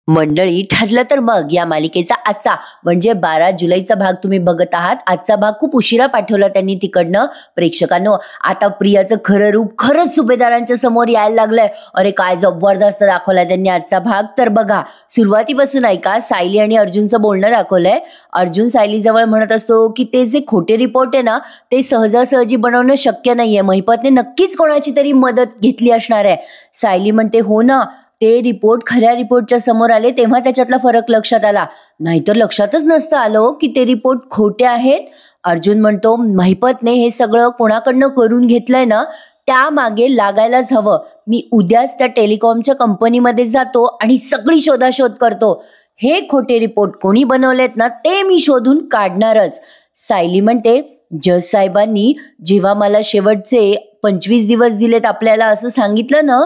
मंडळी, ठरलं तर मग या मालिकेचा आजचा म्हणजे 12 जुलैचा भाग तुम्ही बघत आहात. आजचा भाग खूप उशिरा पाठवला त्यांनी तिकडनं. प्रेक्षकांनो, आता प्रियाचं खरं रूप खरंच सुभेदारांच्या समोर यायला लागलंय. अरे काय जबरदस्त दाखवलाय त्यांनी आजचा भाग. तर बघा, सुरुवातीपासून ऐका. सायली आणि अर्जुनचं बोलणं दाखवलंय. अर्जुन सायली जवळ म्हणत असतो की ते जे खोटे रिपोर्ट आहे ना, ते सहजासहजी बनवणं शक्य नाहीये. महिपतने नक्कीच कोणाची तरी मदत घेतली असणार आहे. सायली म्हणते, हो ना, ते रिपोर्ट खऱ्या रिपोर्टच्या समोर आले तेव्हा त्याच्यातला फरक लक्षात आला, नाहीतर लक्षातच नसतं आलं की ते रिपोर्ट खोटे आहेत. अर्जुन म्हणतो, महिपतने हे सगळं कोणाकडनं करून घेतलंय ना, त्यामागे लागायलाच हवं. मी उद्याच त्या टेलिकॉमच्या कंपनीमध्ये जातो आणि सगळी शोधाशोध करतो. हे खोटे रिपोर्ट कोणी बनवलेत ना, ते मी शोधून काढणारच. सायली म्हणते, जज साहेबांनी जेव्हा मला शेवटचे 25 दिवस दिलेत आपल्याला असं सांगितलं ना,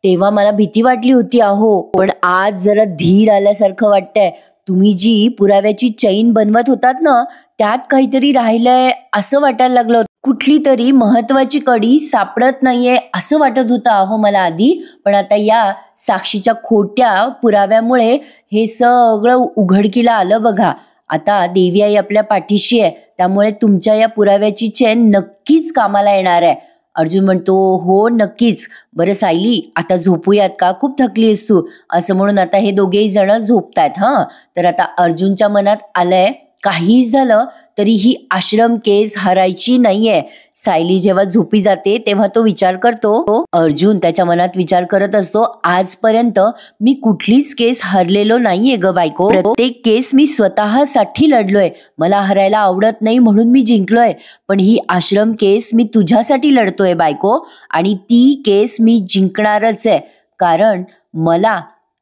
तेव्हा मला भीती वाटली होती अहो. पण आज जरा धीर आल्यासारखं वाटतंय. तुम्ही जी पुराव्याची चैन बनवत होतात ना, त्यात काहीतरी राहिलंय असं वाटायला लागलं. कुठली तरी महत्वाची कडी सापडत नाहीये असं वाटत होतं अहो मला आधी. पण आता या साक्षीच्या खोट्या पुराव्यामुळे हे सगळं उघडकीला आलं बघा. आता देवी आई आपल्या पाठीशी आहे, त्यामुळे तुमच्या या पुराव्याची चैन नक्कीच कामाला येणार आहे. अर्जुन म्हणतो, हो नक्कीच. बरं सायली, आता झोपूयात का? खूप थकली आहेस तू. असं म्हणून आता हे दोघेही जण झोपतायत. तर आता अर्जुनच्या मनात आलंय, काही झालं तरी ही आश्रम केस हरायची नाहीये. सायली जेव्हा झोपी जाते तेव्हा तो विचार करतो. अर्जुन त्याच्या मनात विचार करत असतो, आजपर्यंत मी कुठलीच केस हरलेलो नाहीये ग बायको. प्रत्येक केस मी स्वतःसाठी लढलोय. मला हरायला आवडत नाही म्हणून मी जिंकलोय. पण ही आश्रम केस मी तुझ्यासाठी लढतोय बायको, आणि ती केस मी जिंकणारच आहे, कारण मला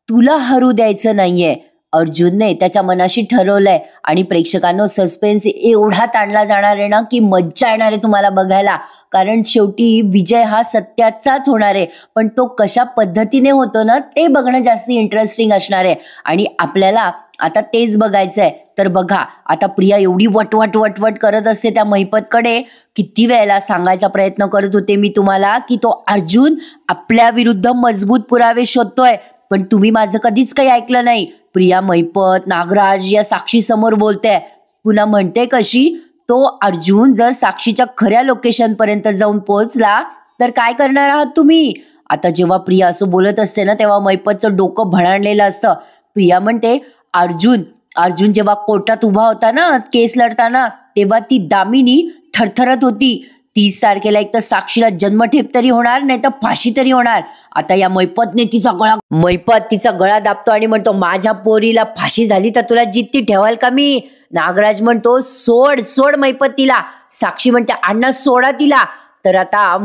तुला हरू द्यायचं नाहीये. अर्जुनने त्याच्या मनाशी ठरवलंय. आणि प्रेक्षकांनो, सस्पेन्स एवढा ताणला जाणार आहे ना की मज्जा येणार आहे तुम्हाला बघायला. कारण शेवटी विजय हा सत्याचाच होणार आहे, पण तो कशा पद्धतीने होतो ना, ते बघणं जास्त इंटरेस्टिंग असणार आहे. आणि आपल्याला आता तेच बघायचंय. तर बघा, आता प्रिया एवढी वटवट वटवट करत असते त्या महिपतकडे. किती वेळेला सांगायचा प्रयत्न करत होते मी तुम्हाला की तो अर्जुन आपल्या विरुद्ध मजबूत पुरावे शोधतोय, पण तुम्ही माझं कधीच काही ऐकलं नाही. प्रिया महिपत, नागराज या साक्षी समोर बोलते. पुन्हा म्हणते कशी, तो अर्जुन जर साक्षीच्या खऱ्या लोकेशन पर्यंत जाऊन पोहोचला तर काय करणार आहात तुम्ही? आता जेव्हा प्रिया असं बोलत असते ना, तेव्हा महिपतचं डोकं भणाणलेलं असतं. प्रिया म्हणते, अर्जुन जेव्हा कोर्टात उभा होता ना केस लढताना, तेव्हा ती दामिनी थरथरत होती. 30 तारखेला एक तर साक्षीला जन्मठेप तरी होणार, नाही तर फाशी तरी होणार. आता या महिपतने तिचा गळा दाबतो आणि म्हणतो, माझ्या पोरीला फाशी झाली तर तुला जिद्दी ठेवाल का मी? नागराज म्हणतो, सोड महिपत तिला. साक्षी म्हणते, अण्णा सोडा तिला. तर आता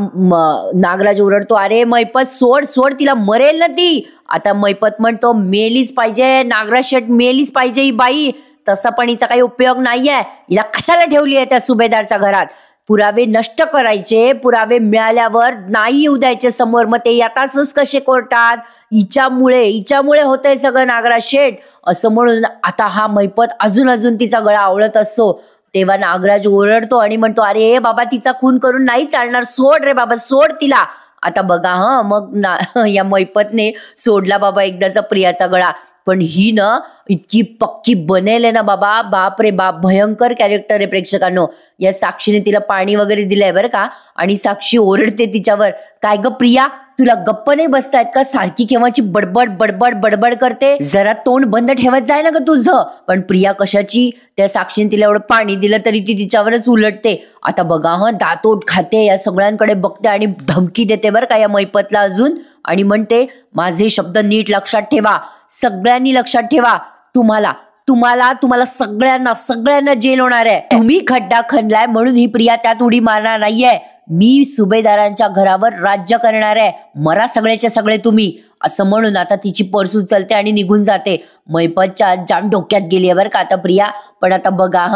नागराज ओरडतो, अरे महिपत सोड तिला, मरेल ना ती. आता महिपत म्हणतो, मेलीच पाहिजे नागराज शेठ, मेलीच पाहिजे ही बाई. तसा पण हिचा काही उपयोग नाहीये. हिला कशाला ठेवली आहे त्या सुभेदारच्या घरात? पुरावे नष्ट करायचे, पुरावे मिळाल्यावर नाही येऊ द्यायचे समोर. मग ते येतातच कसे कोर्टात? हिच्यामुळे होतंय सगळं नागराज शेठ. असं म्हणून आता हा महिपत अजून तिचा गळा आवळत असतो. तेव्हा नागराज ओरडतो आणि म्हणतो, अरे बाबा, तिचा खून करून नाही चालणार, सोड रे बाबा, सोड तिला. आता बघा मग या महिपतने सोडला बाबा एकदाचा प्रियाचा गळा. पण ही ना इतकी पक्की बनेल आहे ना बाबा, बाप रे बाप, भयंकर कॅरेक्टर आहे प्रेक्षकांनो. या साक्षीने तिला पाणी वगैरे दिलंय बरं का. आणि साक्षी ओरडते तिच्यावर, काय ग प्रिया, तुला गप्प नाही बसतायत का? सारखी केव्हाची बडबड करते. जरा तोंड बंद ठेवत जाय ना ग तुझं. पण प्रिया कशाची, त्या साक्षीने तिला एवढं पाणी दिलं तरी ती तिच्यावरच उलटते. आता बघा दातोट खाते, या सगळ्यांकडे बघते आणि धमकी देते बरं का या महिपतला अजून. आणि म्हणते, माझे शब्द नीट लक्षात ठेवा, सगळ्यांनी लक्षात ठेवा. तुम्हाला सगळ्यांना जेल होणार आहे. तुम्ही खड्डा खणलाय म्हणून ही प्रिया त्यात उडी मारणार नाहीये. मी सुभेदारांच्या घरावर राज्य करणार आहे, मरा सगळेच्या सगळे तुम्ही. असं म्हणून आता तिची पर्स उचलते आणि निघून जाते. महिपतच्या जाम डोक्यात गेली आहे बरं का आता प्रिया. पण आता बघा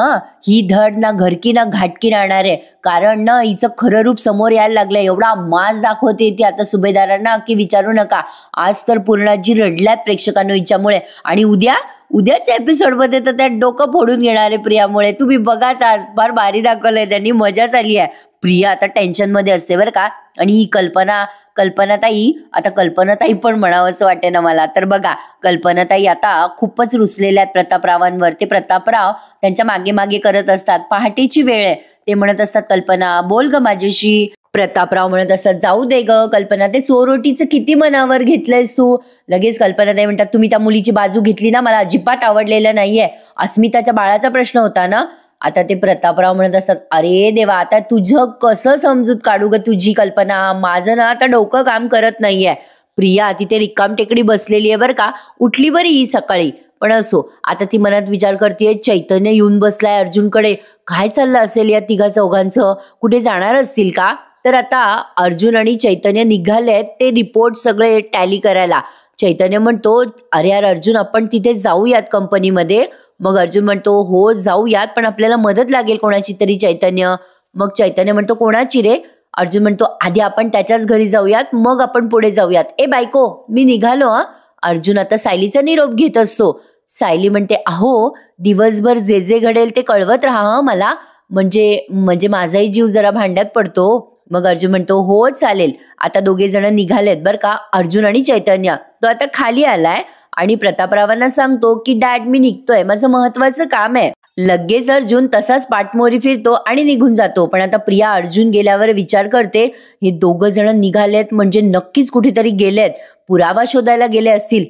ही धड ना घरकी ना घाटकी राहणार आहे, कारण ना हिचं खरं रूप समोर यायला लागलंय. एवढा माज दाखवते ती आता सुभेदारांना की विचारू नका. आज तर पूर्णाजी रडल्यात प्रेक्षकांनो हिच्यामुळे. आणि उद्याच्या एपिसोडमध्ये तर त्या डोकं फोडून घेणार आहे प्रियामुळे. तुम्ही बघाच, आज फार भारी दाखवलंय त्यांनी, मजाच आली आहे. प्रिया आता टेन्शन मध्ये असते बरं का. आणि ही कल्पना कल्पनाताई, आता कल्पनाताई पण म्हणावं असं वाटे ना मला, तर बघा कल्पनाताई आता खूपच रुसलेल्या आहेत प्रतापरावांवर. ते प्रतापराव त्यांच्या मागे मागे करत असतात. पहाटेची वेळ आहे. ते म्हणत असतात, कल्पना बोल ग माझ्याशी. प्रतापराव म्हणत असतात, जाऊ दे ग कल्पना, ते चोरोटीचं किती मनावर घेतलंयस तू. लगेच कल्पनाताई म्हणतात, तुम्ही त्या मुलीची बाजू घेतली ना, मला अजिबात आवडलेलं नाहीये. अस्मिताच्या बाळाचा प्रश्न होता ना. आता ते प्रतापराव म्हणत असतात, अरे देवा, आता तुझं कसं समजूत काढू ग तुझी कल्पना. माझं ना आता डोकं काम करत नाहीये. प्रिया तिथे रिकाम टेकडी बसलेली आहे बरं का, उठली बरी ही सकाळी. पण असो, आता ती मनात विचार करते, चैतन्य येऊन बसलाय अर्जुनकडे. काय चाललं असेल या तिघा चौघांचं, कुठे जाणार असतील का. तर आता अर्जुन आणि चैतन्य निघालेत ते रिपोर्ट सगळे टॅली करायला. चैतन्य म्हणतो, अरे यार अर्जुन, आपण तिथे जाऊयात कंपनीमध्ये. मग अर्जुन म्हणतो, हो जाऊयात, पण आपल्याला मदत लागेल कोणाची तरी. चैतन्य मग चैतन्य म्हणतो, कोणाची रे. अर्जुन म्हणतो, आधी आपण त्याच्याच घरी जाऊयात, मग आपण पुढे जाऊयात. ए बायको, मी निघालो हा. अर्जुन आता सायलीचा निरोप घेत असतो. सायली म्हणते, अहो दिवसभर जे जे घडेल ते कळवत राहा मला, म्हणजे माझाही जीव जरा भांड्यात पडतो. मग अर्जुन म्हणतो, हो चालेल. आता दोघे जण निघालेत बरं का, अर्जुन आणि चैतन्य. तो आता खाली आलाय आणि प्रतापरावांना सांगतो की डॅड मी निघतोय, माझं महत्वाचं काम आहे. लगेच अर्जुन तसाच पाठमोरी फिरतो आणि निघून जातो. पण आता प्रिया अर्जुन गेल्यावर विचार करते, हे दोघं जण निघालेत म्हणजे नक्कीच कुठेतरी गेलेत, पुरावा शोधायला गेले असतील.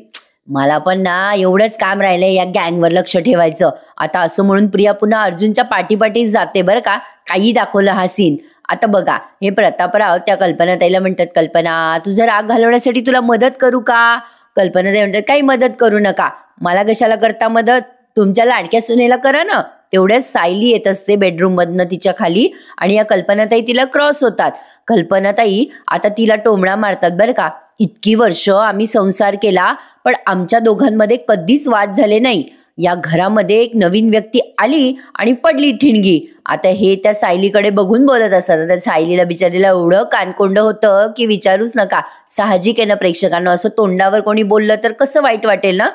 मला पण ना एवढंच काम राहिलंय या गँगवर लक्ष ठेवायचं. आता असं म्हणून प्रिया पुन्हा अर्जुनच्या पाठीपाठी जाते बरं का. काही दाखवलं हा सीन. आता बघा, हे प्रतापराव त्या कल्पनाताईला म्हणतात, कल्पना तुझा राग घालवण्यासाठी तुला मदत करू का. कल्पनाताई म्हणतात, काही मदत करू नका. मला कशाला करता मदत, तुमच्या लाडक्या सुनेला करा ना. तेवढ्याच सायली येत असते बेडरूम मधनं तिच्या खाली आणि या कल्पनाताई तिला क्रॉस होतात. कल्पनाताई आता तिला टोमणा मारतात बरं का. इतकी वर्ष आम्ही संसार केला, पण आमच्या दोघांमध्ये कधीच वाद झाले नाही. या घरामध्ये एक नवीन व्यक्ती आली आणि पडली ठिणगी. आता हे त्या सायलीकडे बघून बोलत असतात. त्या सायलीला बिचारीला एवढं कानकोंड होतं की विचारूच नका. साहजिक आहे ना प्रेक्षकांना, असं तोंडावर कोणी बोललं तर कसं वाईट वाटेल ना.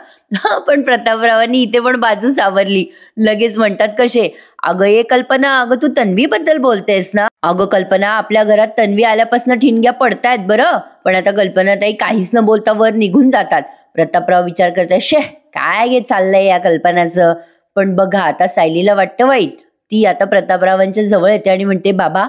पण प्रतापरावांनी इथे पण बाजू सावरली. लगेच म्हणतात कसे, अगं ये कल्पना, अगं तू तन्वी बद्दल बोलतेस ना. अगं कल्पना, आपल्या घरात तन्वी आल्यापासून ठिणग्या पडतायत बरं. पण आता कल्पनाताई काहीच न बोलता वर निघून जातात. प्रतापराव विचार करतात, शे काय हे चाललंय या कल्पनाचं. पण बघा आता सायलीला वाटतं वाईट. ती आता प्रतापरावांच्या जवळ येते आणि म्हणते, बाबा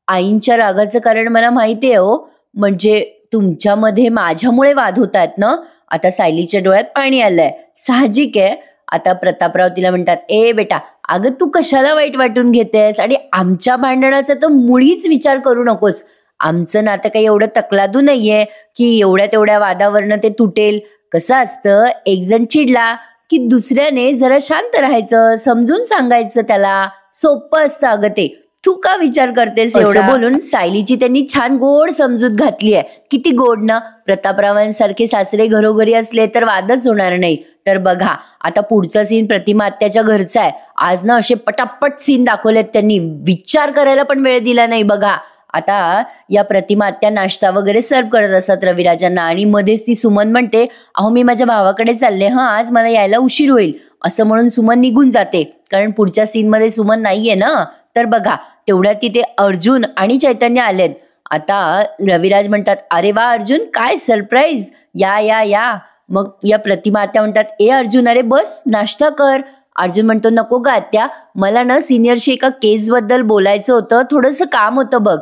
आईंच्या रागाचं कारण मला माहिती आहे हो, म्हणजे तुमच्यामध्ये माझ्यामुळे वाद होत आहेत ना. आता सायलीच्या डोळ्यात पाणी आलंय. साहजिक आहे. आता प्रतापराव तिला म्हणतात, ए बेटा, अगं तू कशाला वाईट वाटून घेतेस आणि आमच्या भांडणाचा तर मुळीच विचार करू नकोस. आमचं नातं काही एवढं तकलादू नाहीये की एवढ्या तेवढ्या वादावरनं ते तुटेल. कसं असतं, एक जण चिडला की दुसऱ्याने जरा शांत राहायचं, समजून सांगायचं त्याला. सोपं असतं अगं ते. तू का विचार करतेस एवढं. बोलून सायलीची त्यांनी छान गोड समजूत घातली आहे. किती गोड ना. प्रतापरावांसारखे सासरे घरोघरी असले तर वादच होणार नाही. तर बघा आता पुढचा सीन प्रतिमा आत्याच्या घरचा आहे. आज ना असे पटापट सीन दाखवलेत त्यांनी, विचार करायला पण वेळ दिला नाही. बघा आता या प्रतिमा आत्या नाश्ता वगैरे सर्व करत असतात रविराजांना आणि मध्येच ती सुमन म्हणते, अहो मी माझ्या भावाकडे चालले हा, आज मला यायला उशीर होईल. असं म्हणून सुमन निघून जाते, कारण पुढच्या सीन मध्ये सुमन नाहीये ना. तर बघा तेवढ्यात तिथे अर्जुन आणि चैतन्य आलेत. आता रविराज म्हणतात, अरे वा अर्जुन, काय सरप्राईज, या या या. मग या प्रतिमा आत्या म्हणतात, ए अर्जुन अरे बस नाश्ता कर. अर्जुन म्हणतो, नको ग आत्या, मला ना सिनियरशी एका केस बद्दल बोलायचं होतं, थोडंसं काम होतं बघ.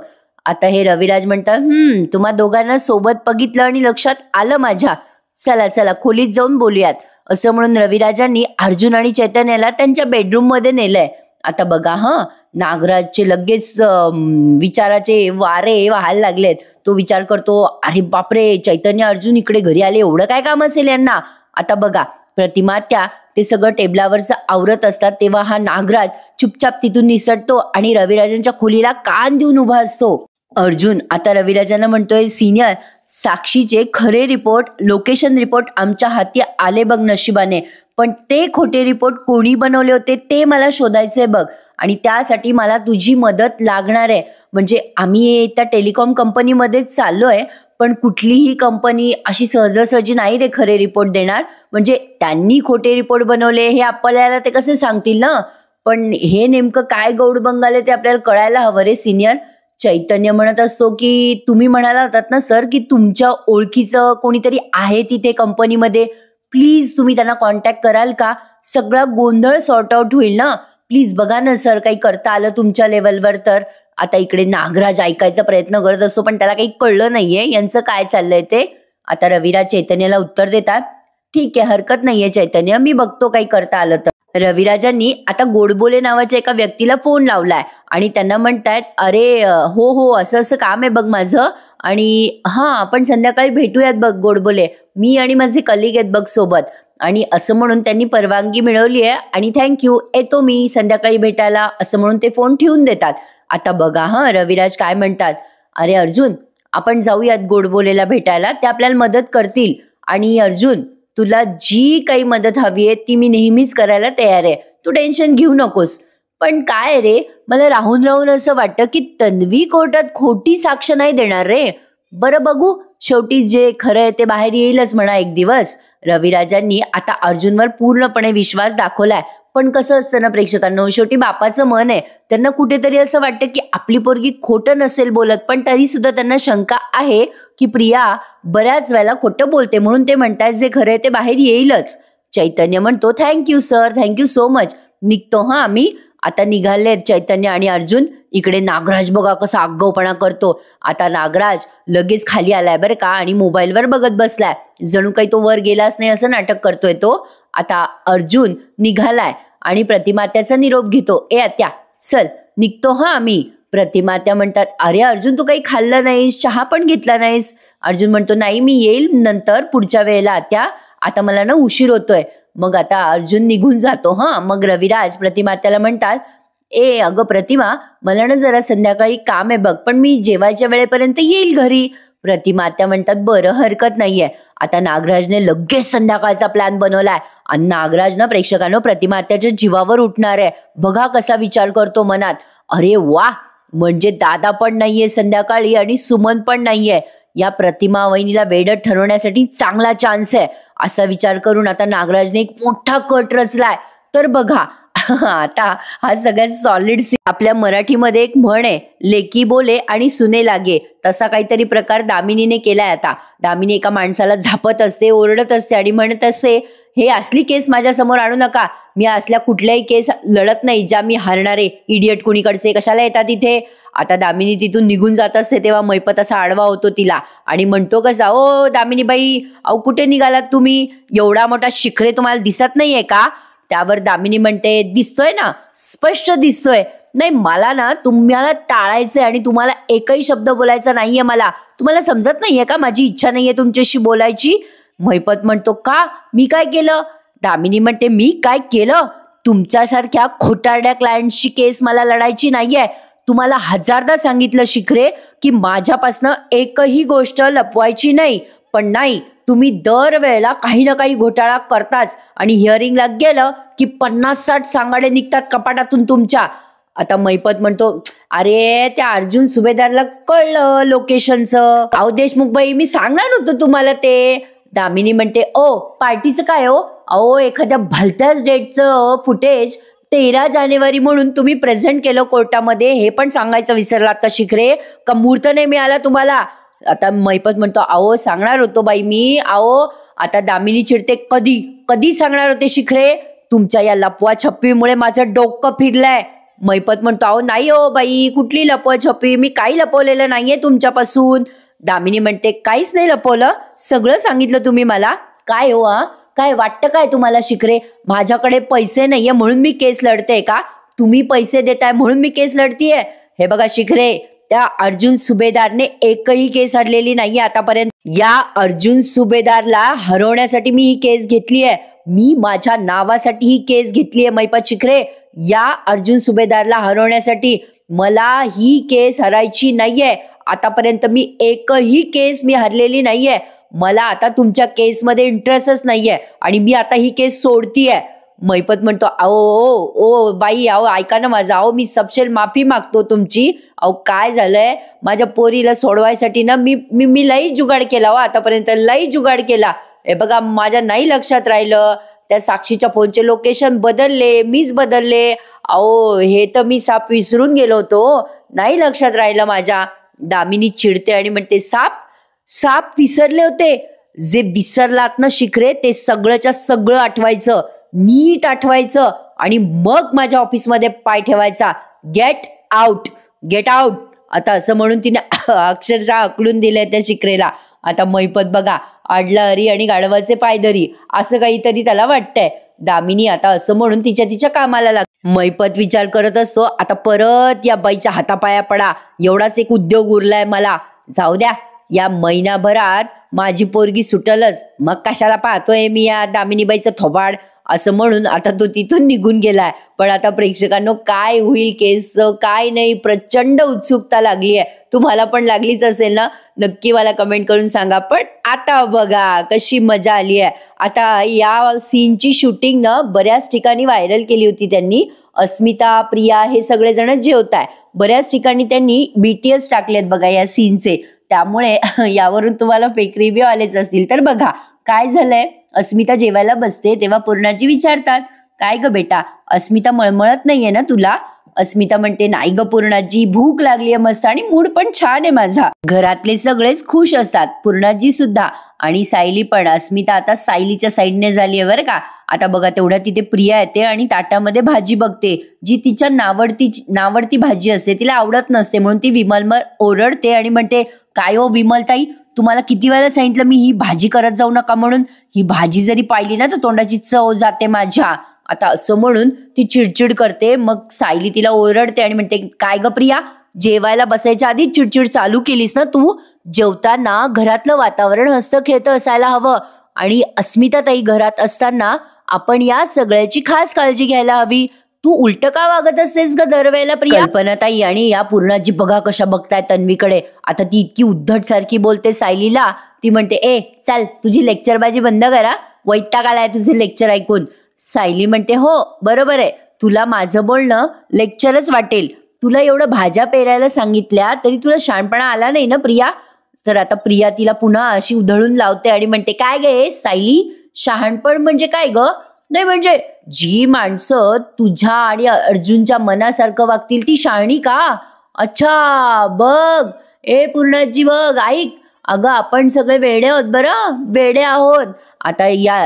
आता हे रविराज म्हणतात, तुम्हा दोघांना सोबत बघितलं आणि लक्षात आलं माझ्या, चला चला खोलीत जाऊन बोलूयात. असं म्हणून रविराजांनी अर्जुन आणि चैतन्याला त्यांच्या बेडरूम मध्ये नेलंय. आता बघा नागराजचे लगेच विचाराचे वारे वाहायला लागलेत. तो विचार करतो, अरे बापरे, चैतन्य अर्जुन इकडे घरी आले, एवढं काय काम असेल यांना. आता बघा प्रतिमा त्या ते सगळं टेबलावरचं आवरत असतात तेव्हा हा नागराज चुपचाप तिथून निसटतो आणि रविराजांच्या खोलीला कान देऊन उभा असतो. अर्जुन आता रविराजांना म्हणतोय, सिनियर साक्षीचे खरे रिपोर्ट, लोकेशन रिपोर्ट आमच्या हाती आले बघ नशिबाने, पण ते खोटे रिपोर्ट कोणी बनवले होते ते मला शोधायचंय बघ, आणि त्यासाठी मला तुझी मदत लागणार आहे. म्हणजे आम्ही त्या टेलिकॉम कंपनीमध्येच चाललोय, पण कुठलीही कंपनी अशी सहजासहजी नाही रे खरे रिपोर्ट देणार. म्हणजे त्यांनी खोटे रिपोर्ट बनवले हे आपल्याला ते कसे सांगतील ना. पण हे नेमकं काय गौड बंगाल ते आपल्याला कळायला हवं रे सिनियर. चैतन्य म्हणत असतो की तुम्ही म्हणाला होतात ना सर की तुमच्या ओळखीचं कोणीतरी आहे तिथे कंपनीमध्ये, प्लीज तुम्ही त्यांना कॉन्टॅक्ट कराल का? सगळा गोंधळ सॉर्ट आउट होईल ना. प्लीज बघा ना सर, काही करता आलं तुमच्या लेवलवर तर. आता इकडे नागराज ऐकायचा प्रयत्न करत असतो पण त्याला काही कळलं नाहीये यांचं काय चाललंय ते. आता रविराज चैतन्याला उत्तर देतात, ठीक आहे हरकत नाहीये चैतन्य, मी बघतो काही करता आलं तर. रविराजांनी आता गोडबोले नावाच्या एका व्यक्तीला फोन लावलाय आणि त्यांना म्हणतायत, अरे हो हो असं असं काम आहे बघ माझं, आणि हां आपण संध्याकाळी भेटूयात बघ गोडबोले, मी आणि माझे कलिग आहेत बघ सोबत. आणि असं म्हणून त्यांनी परवानगी मिळवली आहे आणि थँक्यू, येतो मी संध्याकाळी भेटायला, असं म्हणून ते फोन ठेवून देतात. आता बघा हां रविराज काय म्हणतात, अरे अर्जुन आपण जाऊयात गोडबोलेला भेटायला, ते आपल्याला मदत करतील. आणि अर्जुन तुला जी काही मदत हवी आहे ती मी नेहमीच करायला तयार आहे, तू टेन्शन घेऊ नकोस. पण काय रे, मला राहून राहून असं वाटतं की तन्वी कोर्टात खोटी साक्ष नाही देणार रे. बरं बघू, शेवटी जे खरं आहे ते बाहेर येईलच म्हणा एक दिवस. रविराजांनी आता अर्जुनवर पूर्णपणे विश्वास दाखवलाय. पण कसं असतं ना प्रेक्षकांनो, शेवटी बापाचं मन आहे, त्यांना कुठेतरी असं वाटतं की आपली पोरगी खोटं नसेल बोलत, पण तरी सुद्धा त्यांना शंका आहे की प्रिया बऱ्याच वेळेला खोटं बोलते, म्हणून ते म्हणतात जे खरं आहे ते बाहेर येईलच. चैतन्य म्हणतो, thank you sir, thank you so much, निघतो हां आम्ही. आता निघाले चैतन्य आणि अर्जुन. इकडे नागराज बघा कसा आगाऊपणा करतो. आता नागराज लगेच खाली आलाय बरं का आणि मोबाईलवर बघत बसलाय, जणू काही तो वर गेलाच नाही असं नाटक करतोय तो. आता अर्जुन निघालाय आणि प्रतिमात्याचा निरोप घेतो, ए आत्या चल निघतो हा आम्ही. प्रतिमात्या म्हणतात, अरे अर्जुन तू काही खाल्लं नाहीस, चहा पण घेतला नाहीस. अर्जुन म्हणतो, नाही मी येईल नंतर पुढच्या वेळेला आत्या, आता मला ना उशीर होतोय. मग आता अर्जुन निघून जातो. हा मग रविराज प्रतिमात्याला म्हणतात, ए अगं प्रतिमा, मला ना जरा संध्याकाळी काम आहे बघ, पण मी जेवायच्या वेळेपर्यंत येईल घरी. प्रतिमात्या म्हणतात, बरं हरकत नाहीये. आता नागराजने लगेच संध्याकाळचा प्लॅन बनवलाय आणि नागराज ना प्रेक्षकांनो प्रतिमात्याच्या जीवावर उठणार आहे. बघा कसा विचार करतो मनात, अरे वा, म्हणजे दादा पण नाहीये संध्याकाळी आणि सुमन पण नाहीये, या प्रतिमा वहिनीला वेडत ठरवण्यासाठी चांगला चान्स आहे, असा विचार करून आता नागराजने एक मोठा कट रचलाय. तर बघा आता हा सगळ्यात सॉलिड सीन. आपल्या मराठीमध्ये एक म्हण आहे, लेकी बोले आणि सुने लागे, तसा काहीतरी प्रकार दामिनीने केलाय. आता दामिनी एका माणसाला झापत असते, ओरडत असते आणि म्हणत असते, हे असली केस माझ्या समोर आणू नका, मी असल्या कुठल्याही केस लढत नाही ज्या मी हारणारे, इडियट कुणीकडचे कशाला येतात इथे. आता दामिनी तिथून निघून जात असते तेव्हा मैपत असा आडवा होतो तिला आणि म्हणतो कसा, ओ दामिनीबाई, अहो कुठे निघालात तुम्ही, एवढा मोठा शिखरे तुम्हाला दिसत नाहीये का? त्यावर दामिनी म्हणते, दिसतोय ना, स्पष्ट दिसतोय. नाही मला ना तुम्हाला टाळायचंय आणि तुम्हाला एकही शब्द बोलायचा नाहीये, मला तुम्हाला समजत नाहीये का माझी इच्छा नाहीये तुमच्याशी बोलायची. मैपत म्हणतो, का मी काय केलं? दामिनी म्हणते, मी काय केलं? तुमच्यासारख्या खोटारड्या क्लायंटची केस मला लढायची नाहीये. तुम्हाला हजारदा सांगितलं शिखरे की माझ्यापासनं एकही गोष्ट लपवायची नाही, पण नाही, तुम्ही दरवेळेला काही ना काही घोटाळा करताच आणि हिअरिंगला गेलं की 50-60 सांगाडे निघतात कपाटातून तुमच्या. आता मैपत म्हणतो, अरे त्या अर्जुन सुभेदारला कळलं लोकेशनचं. अहो देशमुखबाई, मी सांगणार होतो तुम्हाला ते. दामिनी म्हणते, ओ पार्टीचं काय हो? अहो एखाद्या भलत्याच डेटचं फुटेज 13 जानेवारी म्हणून तुम्ही प्रेझेंट केलं कोर्टामध्ये, हे पण सांगायचं विसरलात का शिखरे? का मुहूर्त नाही मिळाला तुम्हाला? आता मैपत म्हणतो, अहो सांगणार होतो बाई मी. अहो आता दामिनी चिडते, कधी कधी सांगणार होते शिखरे? तुमच्या या लपवा छप्पीमुळे माझं डोकं फिरलंय. मैपत म्हणतो, अहो नाही हो बाई, कुठली लपवा छप्पी, मी काही लपवलेलं नाहीये तुमच्यापासून. दामिनी म्हणते, काहीच नाही लपवलं, सगळं सांगितलं तुम्ही मला. काय हो काय वाटतं काय तुम्हाला शिखरे? माझ्याकडे पैसे नाहीये म्हणून मी केस लढते का? तुम्ही पैसे देताय म्हणून मी केस लढतीये? हे बघा शिखरे, त्या अर्जुन सुभेदारने एकही केस हरलेली नाहीये आतापर्यंत. या अर्जुन सुभेदारला हरवण्यासाठी मी ही केस घेतली आहे, मी माझ्या नावासाठी ही केस घेतली आहे मैपत शिखरे. या अर्जुन सुभेदारला हरवण्यासाठी मला ही केस हरायची नाहीये. आतापर्यंत मी एकही केस मी हरलेली नाहीये. मला आता तुमच्या केसमध्ये इंटरेस्टच नाहीये आणि मी आता ही केस सोडतीये. मैपत म्हणतो, अहो ओ बाई, अहो ऐका ना माझं, अहो मी सबशेल माफी मागतो तुमची. अहो काय झालंय, माझ्या पोरीला सोडवायसाठी ना मी लई जुगाड केला हो, आतापर्यंत लई जुगाड केला. हे बघा माझ्या नाही लक्षात राहिलं, त्या साक्षीच्या फोनचे लोकेशन बदलले, मीच बदलले. अहो हे तर मी साप विसरून गेलो होतो, नाही लक्षात राहिलं माझ्या. दामिनी चिडते आणि म्हणते, साप साप विसरले होते. जे विसरलात ना शिखरे, ते सगळंच्या सगळं आठवायचं, नीट आठवायचं आणि मग माझ्या ऑफिसमध्ये पाय ठेवायचा. Get out, get out. आता असं म्हणून तिने अक्षरशः हकलून दिलंय त्या शिखरेला. आता मैपत बघा, आडला हरी आणि गाढवाचे पायधरी असं काहीतरी त्याला वाटतंय. दामिनी आता असं म्हणून तिच्या कामाला लाग. मैपत विचार करत असतो, आता परत या बाईच्या हातापाया पडा, एवढाच एक उद्योग उरलाय मला. जाऊ द्या, या महिनाभरात माझी पोरगी सुटलच, मग कशाला पाहतोय मी या दामिनीबाईचं थोबाड. असं म्हणून आता तो तिथून निघून गेलाय. पण आता प्रेक्षकांनो, काय होईल केसचं काय नाही, प्रचंड उत्सुकता लागली आहे. तुम्हाला पण लागलीच असेल ना? नक्की मला कमेंट करून सांगा. पण आता बघा कशी मजा आली आहे. आता या सीनची शूटिंग ना बऱ्याच ठिकाणी व्हायरल केली होती त्यांनी. अस्मिता, प्रिया हे सगळेजण जेवताय. बऱ्याच ठिकाणी त्यांनी BTS टाकलेत बघा या सीनचे. त्यामुळे यावरून तुम्हाला फेक रिव्ह्यू आलेच असतील. तर बघा काय झालंय. अस्मिता जेवायला बसते तेव्हा पूर्णाजी विचारतात, काय ग बेटा, अस्मिता मळमळत नाहीये ना तुला? अस्मिता म्हणते, नाही ग पूर्णाजी, भूक लागलीये मस्त आणि मूड पण छान आहे माझा. घरातले सगळेच खुश असतात, पूर्णाजी सुद्धा आणि सायली पण. अस्मिता आता सायलीच्या साईडने झालीये बरं का. आता बघा तेवढ्या तिथे प्रिया येते आणि ताटामध्ये भाजी बघते, जी तिच्या नावडती भाजी असते, तिला आवडत नसते म्हणून ती विमलवर ओरडते आणि म्हणते, काय हो विमलताई, तुम्हाला किती वेळा सांगितलं मी ही भाजी करत जाऊ नका म्हणून. ही भाजी जरी पाहिली ना तर तोंडाची चव जाते माझ्या. आता असं म्हणून ती चिडचिड करते. मग सायली तिला ओरडते आणि म्हणते, काय ग प्रिया, जेवायला बसायच्या आधी चिडचिड चालू केलीस ना तू? जेवताना घरातलं वातावरण हस्तखेळतं असायला हवं आणि अस्मिता ताई घरात असताना आपण या सगळ्याची खास काळजी घ्यायला हवी. तू उलट का वागत असतेस ग दरवेळेला प्रिया? कल्पनाताई आणि या पूर्णाजी बघा कशा बघताय तन्वीकडे. आता ती इतकी उद्धट सारखी बोलते सायलीला. ती म्हणते, ए चल तुझी लेक्चरबाजी बंद करा, वैताग आलाय तुझे लेक्चर ऐकून. सायली म्हणते, हो बरोबर आहे, तुला माझं बोलणं लेक्चरच वाटेल. तुला एवढं भाज्या पेरायला सांगितल्या तरी तुला शहाणपणा आला नाही ना प्रिया? तर आता प्रिया तिला पुन्हा अशी उधळून लावते आणि म्हणते, काय गे सायली, शहाणपण म्हणजे काय ग? नाही म्हणजे जी माणसं तुझ्या आणि अर्जुनच्या मनासारखं वागतील ती शहाणी का? अच्छा बघ, ए पूर्णाजी बघ, ऐक, अगं आपण सगळे वेडे आहोत बरं, वेडे आहोत. आता या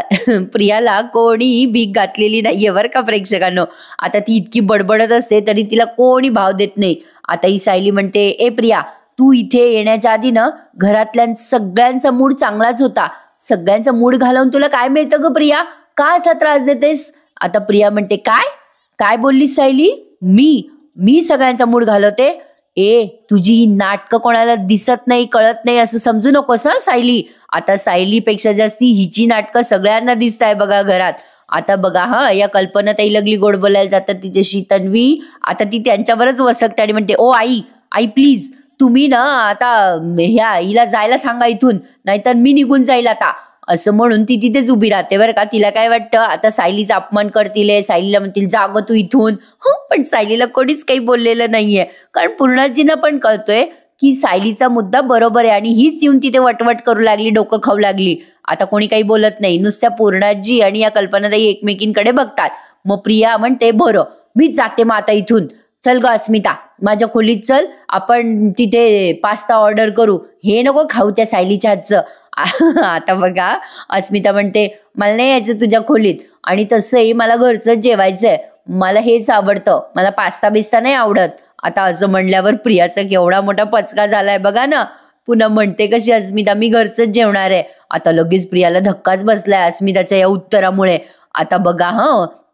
प्रियाला कोणी भीक घातलेली नाहीये बरं का प्रेक्षकांनो. आता ती इतकी बडबडत असते तरी तिला कोणी भाव देत नाही. आता ही सायली म्हणते, ए प्रिया, तू इथे येण्याच्या आधी ना घरातल्या सगळ्यांचा मूड चांगलाच होता. सगळ्यांचा मूड घालवून तुला काय मिळतं ग प्रिया? का असा त्रास देतेस? आता प्रिया म्हणते, काय काय बोललीस सायली? मी सगळ्यांचा मूड घालवते? ए तुझी ही नाटकं कोणाला दिसत नाही, कळत नाही असं समजू नकोस हं सायली. आता सायलीपेक्षा जास्ती हिची नाटकं सगळ्यांना दिसत आहे बघा घरात. आता बघा हा, या कल्पनाताई लगली गोड बोलायला जातात तिच्याशी तन्वी. आता ती त्यांच्यावरच वसकते आणि म्हणते, ओ आई प्लीज, तुम्ही ना आता हिला जायला सांगा इथून, नाहीतर मी निघून जाईल आता. असं म्हणून ती तिथेच उभी राहते बरं का. तिला काय वाटतं, आता सायलीचा अपमान करतील, सायलीला म्हणतील जाग तू इथून. पण सायलीला कोणीच काही बोललेलं नाहीये, कारण पूर्णाजींना पण कळतोय की सायलीचा मुद्दा बरोबर आहे आणि हीच येऊन तिथे वटवट करू लागली, डोकं खाऊ लागली. आता कोणी काही बोलत नाही, नुसत्या पूर्णाजी आणि या कल्पनाताई एकमेकींकडे बघतात. मग प्रिया म्हणते, बरं मीच जाते मग आता इथून. चल ग अस्मिता, माझ्या खोलीत चल, आपण तिथे पास्ता ऑर्डर करू, हे नको खाऊ त्या सायलीच्या हातचं. आता बघा अस्मिता म्हणते, मला नाही यायचं तुझ्या खोलीत, आणि तसंही मला घरचंच जेवायचंय, मला हेच आवडतं, मला पास्ता बिस्ता नाही आवडत. आता असं म्हणल्यावर प्रियाचा केवढा मोठा पचका झालाय बघा ना. पुन्हा म्हणते कशी अस्मिता, मी घरचंच जेवणार आहे. आता लगेच प्रियाला धक्काच बसलाय अस्मिताच्या या उत्तरामुळे. आता बघा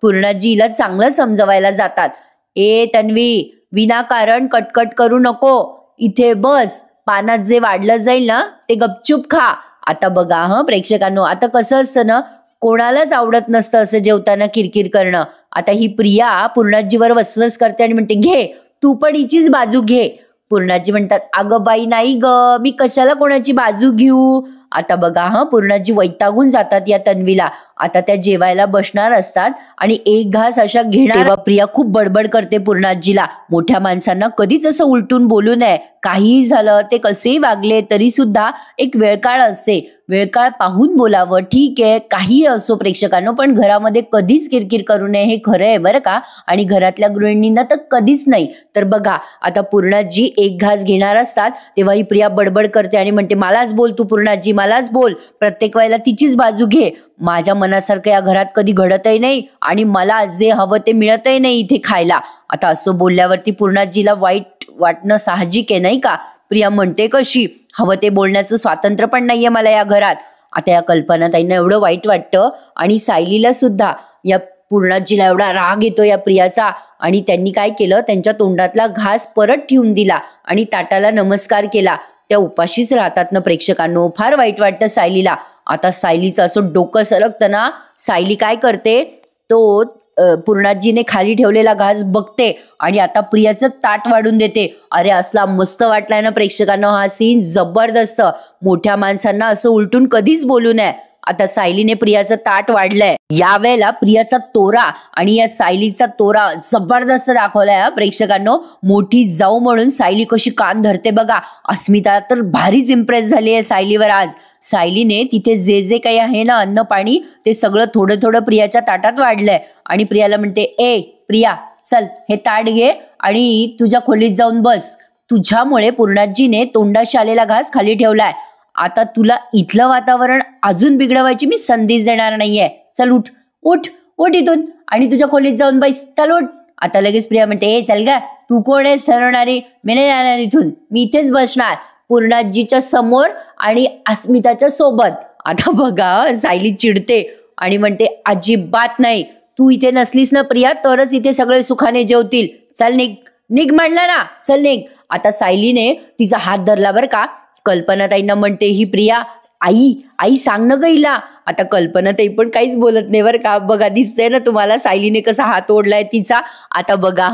पूर्णाजीला चांगलं समजवायला जातात. ए तन्वी, विनाकारण कटकट करू नको, इथे बस, पानात जे वाढलं जाईल ना ते गपचूप खा. आता बघा प्रेक्षकांनो, आता कसं असतं ना, कोणालाच आवडत नसतं असं जेवताना किरकिर करणं. आता ही प्रिया पूर्णाजीवर वसवस करते आणि म्हणते, घे तू पण हिचीच बाजू घे. पूर्णाजी म्हणतात, अगं बाई नाही ग, मी कशाला कोणाची बाजू घेऊ. आता बघा पूर्णाजी वैतागून जातात या तन्वीला. आता त्या जेवायला बसणार असतात आणि एक घास अशा घेणार, तेव्हा प्रिया खूप बडबड करते पूर्णाजीला, मोठ्या माणसांना कधीच असं उलटून बोलू नये, काहीही झालं, ते कसेही वागले तरी सुद्धा एक वेळ काळ असते. वेळकाळ पाहून बोलावं, ठीक आहे, काही असो प्रेक्षकांनो, पण घरामध्ये कधीच किरकिर करू नये हे खरं आहे बरं का. आणि घरातल्या गृहिणींना तर कधीच नाही. तर बघा आता पूर्णाजी एक घास घेणार असतात तेव्हा ही प्रिया बडबड करते आणि म्हणते, मलाच बोल तू पूर्णाजी, मलाच बोल, प्रत्येक वेळेला तिचीच बाजू घे. माझ्या मनासारखं या घरात कधी घडतही नाही आणि मला जे हवं ते मिळतही नाही इथे खायला. आता असं बोलल्यावरती पूर्णाजीला वाईट वाटणं साहजिक आहे नाही का. प्रिया म्हणते कशी, हवं ते बोलण्याचं स्वातंत्र्य पण नाहीये मला या घरात. आता या कल्पनाताईंना एवढं वाईट वाटतं आणि सायलीला सुद्धा या पूर्णाजीला एवढा राग येतो या प्रियाचा. आणि त्यांनी काय केलं, त्यांच्या तोंडातला घास परत ठेवून दिला आणि ताटाला नमस्कार केला. त्या उपाशीच राहतात ना प्रेक्षकांनो. फार वाईट वाटतं सायलीला. आता सायलीचं असं डोकं सरकतं ना. सायली काय करते, तो पूर्णाजीने खाली ठेवलेला घास बघते आणि आता प्रियाचं ताट वाढून देते. अरे असला मस्त वाटलाय ना प्रेक्षकांना हा सीन, जबरदस्त. मोठ्या माणसांना असं उलटून कधीच बोलू नये. आता सायलीने प्रियाचं ताट वाढलंय. यावेळेला प्रियाचा तोरा आणि या सायलीचा तोरा जबरदस्त दाखवलाय प्रेक्षकांनो. मोठी जाऊ म्हणून सायली कशी कान धरते बघा. अस्मिता तर भारीच इम्प्रेस झाली आहे सायलीवर आज. सायलीने तिथे जे जे काही आहे ना अन्न पाणी ते सगळं थोडं थोडं प्रियाच्या ताटात वाढलंय आणि प्रियाला म्हणते, ए प्रिया चल हे ताट घे आणि तुझ्या खोलीत जाऊन बस. तुझ्यामुळे पूर्णाजीने तोंडाशी आलेला घास खाली ठेवलाय. आता तुला इथलं वातावरण अजून बिघडवायची मी संधीच देणार नाहीये. चल उठ उठ उठ इथून आणि तुझ्या खोलीत जाऊन बस. चल उठ. आता लगेच प्रिया म्हणते, ए चल ग, तू कोण आहेस ठरवणारी, मी नाही जाणार इथून, मी इथेच बसणार पूर्णाजीच्या समोर आणि अस्मिताच्या सोबत. आता बघा सायली चिडते आणि म्हणते, अजिबात नाही, तू इथे नसलीस ना प्रिया तरच इथे सगळे सुखाने जेवतील. चल निघ निघ म्हणलं ना, चल निघ. आता सायलीने तिचा हात धरला बरं का. कल्पनाताईंना म्हणते ही प्रिया, आई आई सांग ना ग हिला. आता कल्पनाताई पण काहीच बोलत नाही बरं का. बघा दिसतंय ना तुम्हाला सायलीने कसा हात ओढलाय तिचा. आता बघा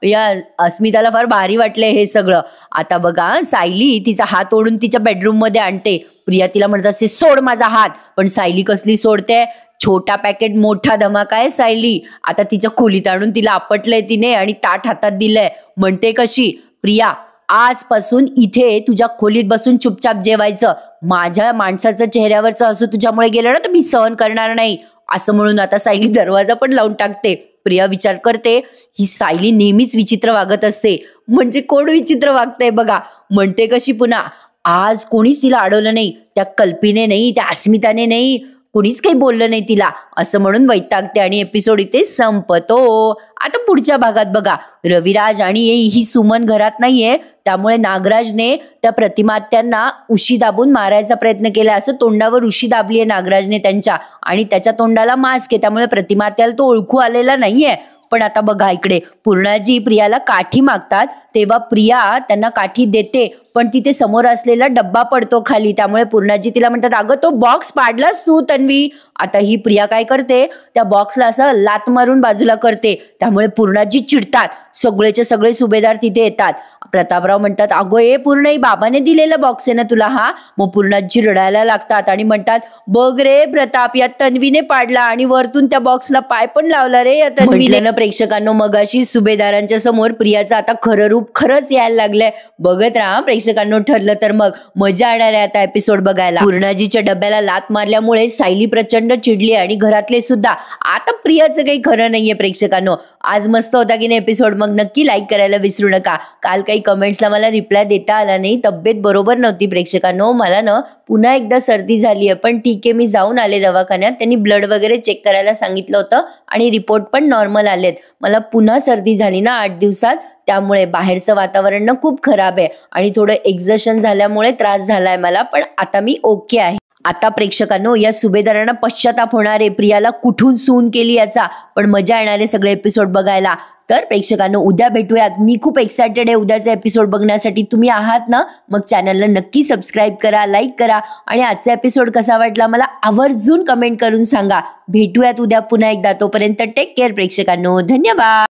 या अस्मिताला फार भारी वाटलंय हे सगळं. आता बघा सायली तिचा हात ओढून तिच्या बेडरूम मध्ये आणते. प्रिया तिला म्हणत असते, सोड माझा हात. पण सायली कसली सोडते. छोटा पॅकेट मोठा धमाका आहे सायली. आता तिच्या खोलीत आणून तिला आपटलंय तिने आणि ताट हातात दिलंय. म्हणते कशी, प्रिया आजपासून इथे तुझ्या खोलीत बसून चुपचाप जेवायचं. माझ्या माणसाचं चेहऱ्यावरचं हसू तुझ्यामुळे गेलं ना तर मी सहन करणार नाही. असं म्हणून आता सायली दरवाजा पण लावून टाकते. प्रिया विचार करते, ही सायली नेहमीच विचित्र वागत असते. म्हणजे कोण विचित्र वागतंय बघा. म्हणते कशी पुन्हा, आज कोणीच तिला अडवलं नाही, त्या कल्पीने नाही, त्या अस्मिताने नाही, कोणीच काही बोललं नाही तिला. असं म्हणून वैतागते आणि एपिसोड इथे संपतो. आता पुढच्या भागात बघा, रविराज आणि ही सुमन घरात नाहीये त्यामुळे नागराजने त्या प्रतिमात्यांना उशी दाबून मारायचा प्रयत्न केला. असं तोंडावर उशी दाबली आहे नागराजने त्यांच्या आणि त्याच्या तोंडाला मास्क आहे त्यामुळे प्रतिमात्याला तो ओळखू आलेला नाहीये. पण आता बघा इकडे पूर्णाजी प्रियाला काठी मागतात तेव्हा प्रिया त्यांना काठी देते पण तिथे समोर असलेला डब्बा पडतो खाली. त्यामुळे पूर्णाजी तिला म्हणतात, अगं तो बॉक्स पाडलास तू तन्वी. आता ही प्रिया काय करते, त्या बॉक्सला असं लात मारून बाजूला करते. त्यामुळे पूर्णाजी चिडतात. सगळेचे सगळे सुभेदार तिथे येतात. प्रतापराव म्हणतात, अगो ए पूर्ण बाबाने दिलेला बॉक्स आहे ना तुला हा. मग पूर्णाजी रडायला लागतात आणि म्हणतात, बघ रे प्रताप, या तन्वीने पाडला आणि वरतून त्या बॉक्सला पाय पण लावला रे या तन्वीने. प्रेक्षकांनो मगाशी सुभेदारांच्या समोर प्रियाचं आता खरं रूप खरंच यायला लागलंय. बघत राहा प्रेक्षकांनो, ठरलं तर मग मजा येणार आहे आता एपिसोड बघायला. पूर्णाजीच्या डब्याला लात मारल्यामुळे सायली प्रचंड चिडली आणि घरातले सुद्धा. आता प्रियाचं काही खरं नाहीये प्रेक्षकांनो. आज मस्त होता की नाही एपिसोड. मग नक्की लाईक करायला विसरू नका. काल काही कमेंट्सला मला रिप्लाय देता आला नाही, तब्येत बरोबर नव्हती प्रेक्षकांनो. मला ना पुन्हा एकदा सर्दी झाली आहे पण ठीक आहे, मी जाऊन आले दवाखान्यात. त्यांनी ब्लड वगैरे चेक करायला सांगितलं होतं आणि रिपोर्ट पण नॉर्मल आलेत. मला पुन्हा सर्दी झाली ना 8 दिवसात, त्यामुळे बाहेरचं वातावरण ना खूप खराब आहे आणि थोडं एक्झर्शन झाल्यामुळे त्रास झालाय मला. पण आता मी ओके आहे. आता प्रेक्षकांनो या सुभेदारांना पश्चाताप होणार आहे प्रियाला कुठून सून केली याचा. पण मजा येणार आहे सगळे एपिसोड बघायला. तर प्रेक्षकांनो उद्या भेटूयात. मी खूप एक्सायटेड आहे उद्याचा एपिसोड बघण्यासाठी. तुम्ही आहात ना, मग चॅनलला नक्की सबस्क्राईब करा, लाईक करा आणि आजचा एपिसोड कसा वाटला मला आवर्जून कमेंट करून सांगा. भेटूयात उद्या पुन्हा एकदा. तोपर्यंत टेक केअर प्रेक्षकांनो. धन्यवाद.